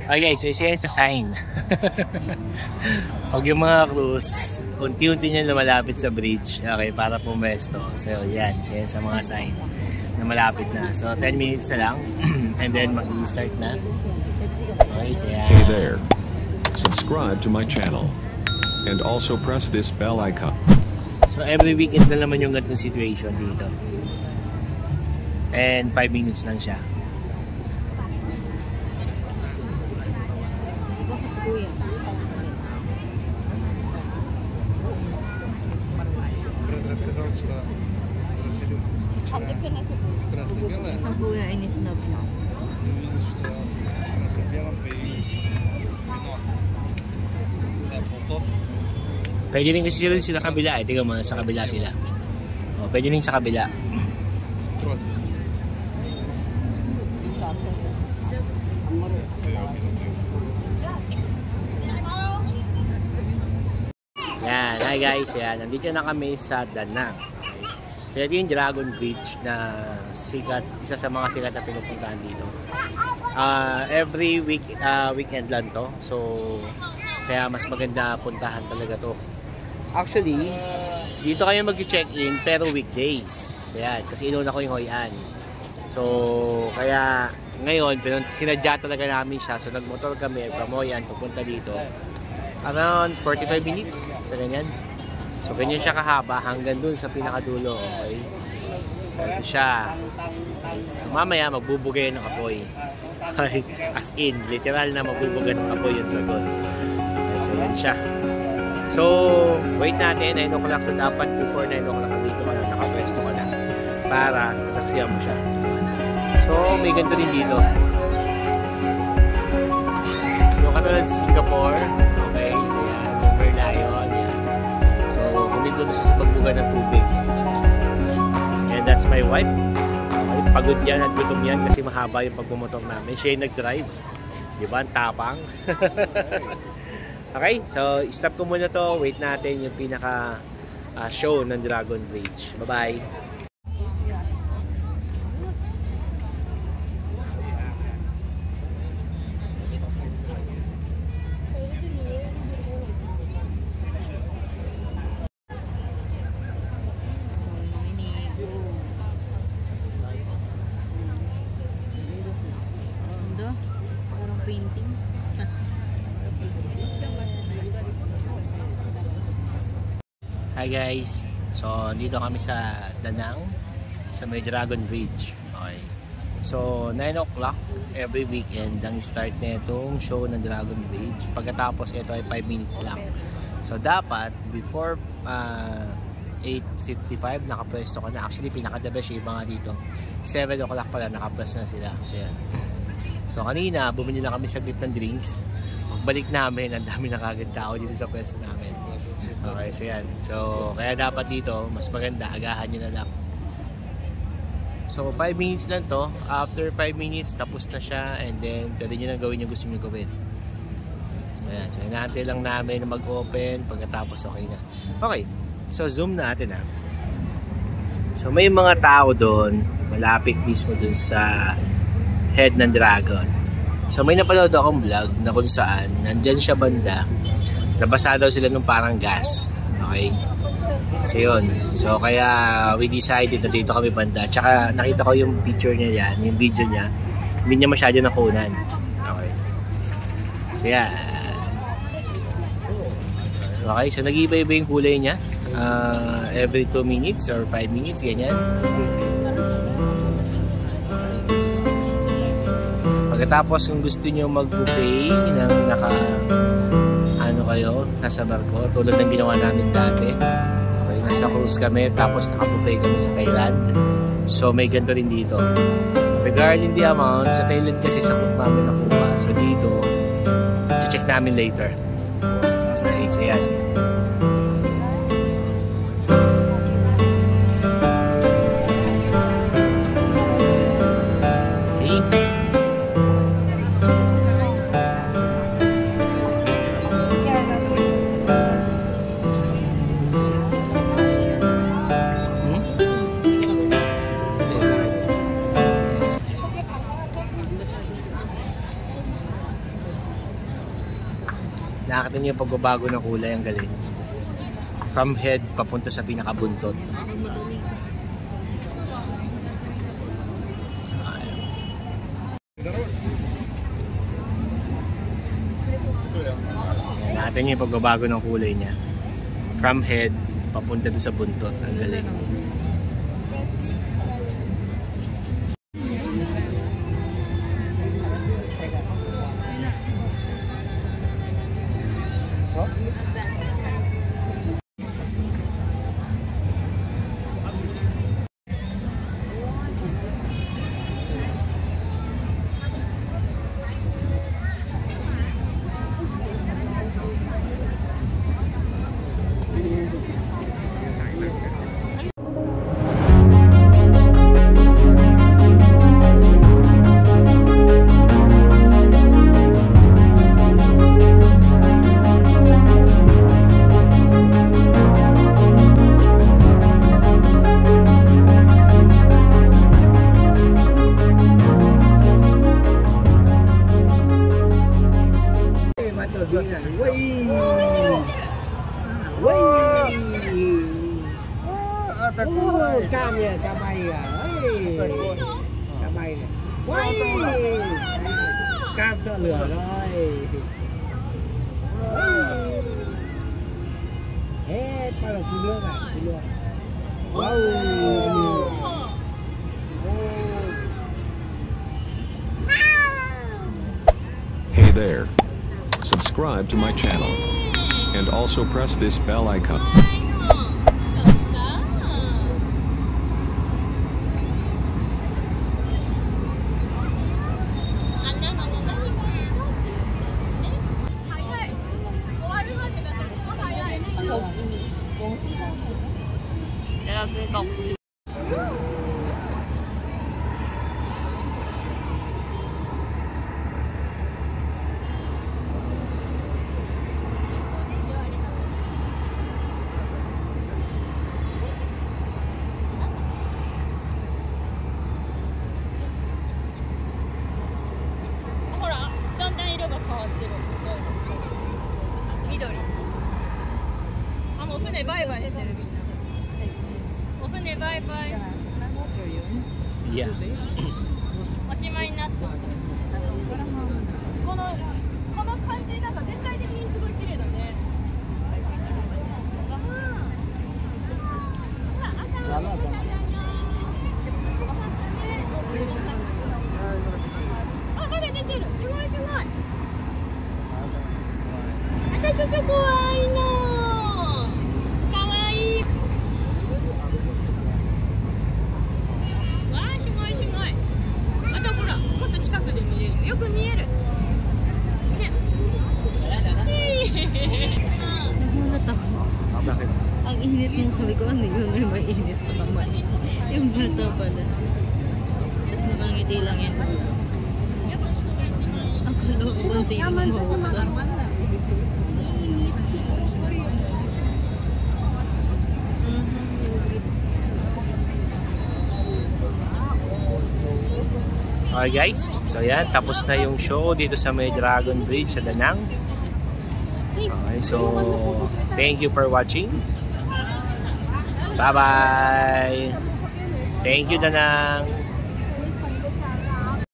Okay, so isa yan sa sign. Pag yung mga cruise, unti-unti nyo lumalapit sa bridge, okay, para pumesto. So yan, isa yan sa mga sign na malapit na. So 10 minutes na lang, and then mag-i-start na. Okay, so yan. Hey there. Subscribe to my channel. And also press this bell icon. So every weekend na naman yung ganitong situation dito. And 5 minutes lang siya. Isang kuya ini snub na. Pwede rin kasi sila sa kabila eh. Tingnan mo, sa kabila sila. O, pwede rin sa kabila. Yan, hi guys. Yan, nandito na kami sa Danang. Okay. So, ito yung Dragon Bridge na sikat, isa sa mga sikat na pinupuntahan dito. Every weekend lang to. So, kaya mas maganda puntahan talaga to. Actually, dito kayo mag-check-in pero weekdays. So yan, kasi inuna ko yung Hoi An. So, kaya ngayon, sinadya talaga namin siya. So nagmotor kami from Hoi An pupunta dito. Around 45 minutes. So ganyan. So ganyan siya kahaba hanggang dun sa pinakadulo. Okay? So ito siya. So mamaya magbubugay ng apoy. As in, literal na magbubugay ng apoy yung dragon. Okay, so yan siya. So, wait natin, 9 o'clock. So, dapat before 9 o'clock dito ka na, nakapwesto ka na para saksiyan mo siya. So, may ganito rin dito. Yung katulad sa Singapore. Okay, so yan. River Lion, yan. So, kumito na siya sa pagbuga ng tubig. And that's my wife. Okay, pagod yan at gutom yan kasi mahaba yung pagbumotor namin. Siya yung nag-drive. Diba? Ang tapang. Okay, so stop ko muna to. Wait natin yung pinaka show ng Dragon Bridge. Bye-bye. Parang painting. Hi guys, so dito kami sa Danang sa may Dragon Bridge. Okay. So 9 o'clock every weekend ang start na itong show ng Dragon Bridge. Pagkatapos ito ay 5 minutes lang. So dapat before 8:55 nakapwesto ka na. Actually pinaka-the best yung mga dito 7 o'clock pala nakapwesto na sila. So yan. So kanina bumili lang kami saglit ng drinks. Pagbalik namin ang dami na kagad tao dito sa pwesto namin. Okay, so yan. So, kaya dapat dito, mas maganda, agahan nyo na lang. So, 5 minutes lang to. After 5 minutes, tapos na siya. And then, pwede nyo na gawin yung gusto nyo gawin. So, yan. So, hinahantay lang namin na mag-open. Pagkatapos, okay na. Okay. So, zoom natin ha. So, may mga tao doon, malapit mismo doon sa head ng dragon. So, may napanood akong vlog na kung saan, nandyan siya banda. Nabasa daw sila ng parang gas. Okay? So yun. So kaya we decided na dito kami banda. Tsaka nakita ko yung picture niya yan, yung video niya. Hindi niya masyado nakunan. Okay. So yan. Okay, so nag-iiba-iba yung kulay niya. Every 2 minutes or 5 minutes, ganyan. Pagkatapos kung gusto niyo mag-buffet ng kayo, nasa barko, tulad ng ginawa namin dati. Okay, nasa cruise kami, tapos naka-buffet kami sa Thailand. So, may ganito rin dito. Regarding the amount, sa Thailand kasi sa cook namin nakuha. So, dito, check namin later. Okay, so yan. natin yung pagbabago ng kulay, ang galing. From head papunta sa pinakabuntot. Natin yung pagbabago ng kulay niya. From head papunta doon sa buntot. Ang galing. Cam vậy, cam bay à, cam bay này, cam sợ lửa rồi, hết bao giờ chú nước này, chú nước, wow, Hey there. Subscribe to my channel. And also press this bell icon. 내가 그러니까 Yeah. おしまいになった。この感じなんか全体的にすごい綺麗だね。あ、まだ出てる。すごいすごい。私と怖いの。かわいい。近くで見れる。よく見える。ね。Bakit? ang init ng sabi ko, ano yun? Ay, may init pa naman. Yung bata pala. Tapos nakangiti lang yan. Ang kalooban sa inyo mahusa. Init. Okay guys, so yan, tapos na yung show dito sa may Dragon Bridge sa Danang. Okay, so thank you for watching. Bye bye. Thank you, Danang.